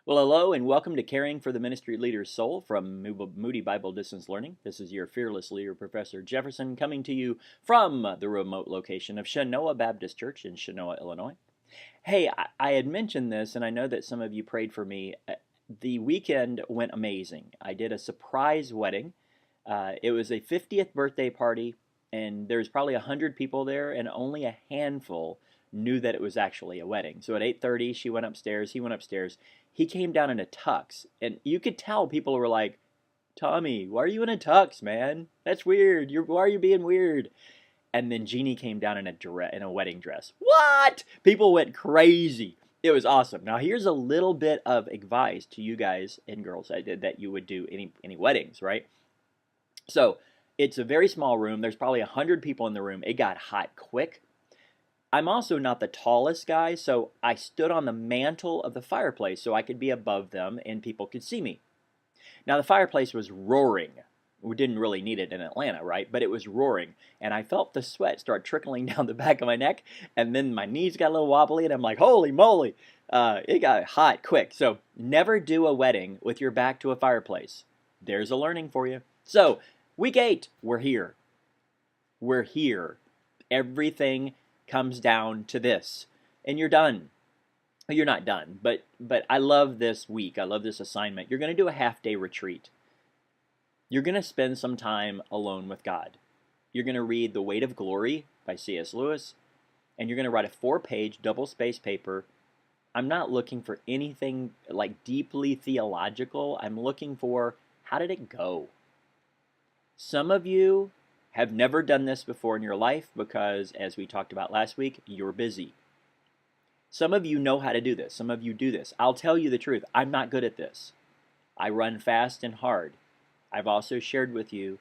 Well, hello and welcome to Caring for the Ministry Leader's Soul from Moody Bible Distance Learning. This is your fearless leader, Professor Jefferson, coming to you from the remote location of Shenoa Baptist Church in Shenoa, Illinois. Hey, I had mentioned this, and I know that some of you prayed for me. The weekend went amazing. I did a surprise wedding. It was a 50th birthday party, and there's probably 100 people there, and only a handful knew that it was actually a wedding. So at 8:30, she went upstairs, he went upstairs. He came down in a tux, and you could tell people were like, "Tommy, why are you in a tux, man? That's weird. Why are you being weird?" And then Jeannie came down in a wedding dress. What? People went crazy. It was awesome. Now here's a little bit of advice to you guys and girls that you would do any weddings, right? So it's a very small room. There's probably 100 people in the room. It got hot quick. I'm also not the tallest guy, so I stood on the mantle of the fireplace so I could be above them and people could see me. Now the fireplace was roaring. We didn't really need it in Atlanta, right? But it was roaring, and I felt the sweat start trickling down the back of my neck, and then my knees got a little wobbly, and I'm like, holy moly! It got hot quick. So never do a wedding with your back to a fireplace. There's a learning for you. So week 8, we're here. We're here. Everything comes down to this, and you're done. You're not done, but I love this week. I love this assignment. You're going to do a half-day retreat. You're going to spend some time alone with God. You're going to read The Weight of Glory by C.S. Lewis, and you're going to write a 4-page double-spaced paper. I'm not looking for anything like deeply theological. I'm looking for, how did it go? Some of you have never done this before in your life because, as we talked about last week, you're busy. Some of you know how to do this. Some of you do this. I'll tell you the truth. I'm not good at this. I run fast and hard. I've also shared with you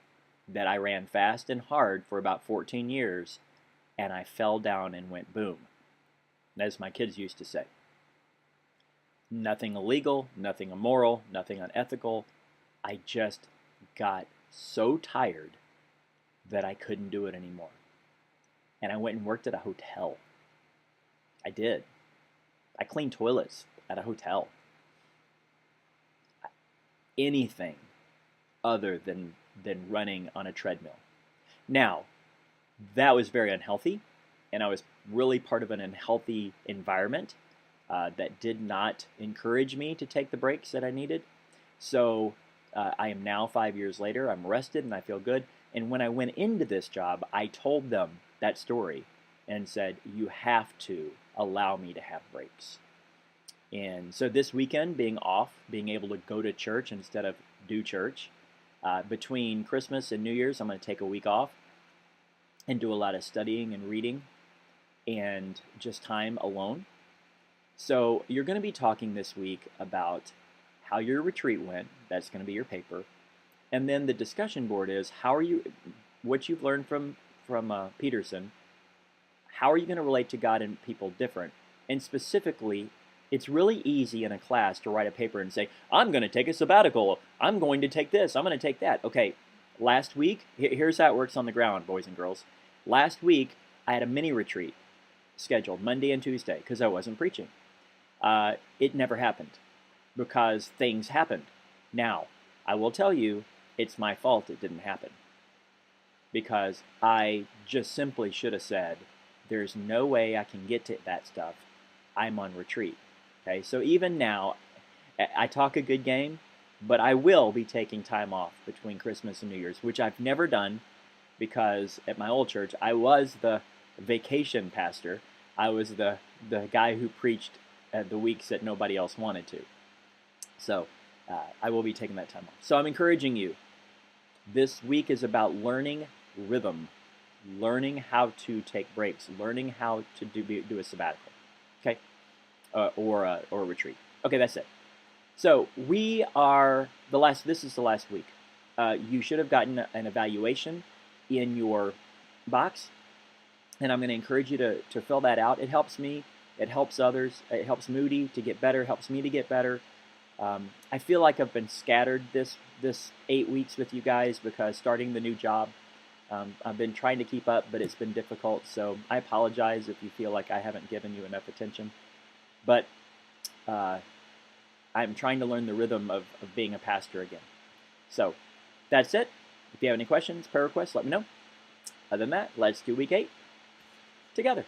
that I ran fast and hard for about 14 years, and I fell down and went boom. As my kids used to say. Nothing illegal, nothing immoral, nothing unethical. I just got so tired that I couldn't do it anymore. And I went and worked at a hotel. I did. I cleaned toilets at a hotel. Anything other than running on a treadmill. Now, that was very unhealthy, and I was really part of an unhealthy environment that did not encourage me to take the breaks that I needed. So I am now 5 years later. I'm rested and I feel good. And when I went into this job, I told them that story and said, you have to allow me to have breaks. And so this weekend, being off, being able to go to church instead of do church, between Christmas and New Year's, I'm going to take a week off and do a lot of studying and reading and just time alone. So you're going to be talking this week about how your retreat went. That's going to be your paper. And then the discussion board is what you've learned from Peterson, how are you going to relate to God and people different? And specifically, it's really easy in a class to write a paper and say, I'm going to take a sabbatical, I'm going to take this, I'm going to take that. Okay, last week, here's how it works on the ground, boys and girls. Last week, I had a mini retreat scheduled Monday and Tuesday because I wasn't preaching. It never happened because things happened. Now, I will tell you, it's my fault it didn't happen because I just simply should have said, there's no way I can get to that stuff. I'm on retreat. Okay, so even now, I talk a good game, but I will be taking time off between Christmas and New Year's, which I've never done because at my old church, I was the vacation pastor. I was the guy who preached the weeks that nobody else wanted to. So I will be taking that time off. So I'm encouraging you. This week is about learning rhythm, learning how to take breaks, learning how to do a sabbatical, okay, or a retreat. Okay, that's it. So this is the last week. You should have gotten an evaluation in your box, and I'm going to encourage you to fill that out. It helps me. It helps others. It helps Moody to get better. It helps me to get better. I feel like I've been scattered this 8 weeks with you guys because starting the new job, I've been trying to keep up, but it's been difficult. So I apologize if you feel like I haven't given you enough attention. But I'm trying to learn the rhythm of being a pastor again. So that's it. If you have any questions, prayer requests, let me know. Other than that, let's do week 8 together.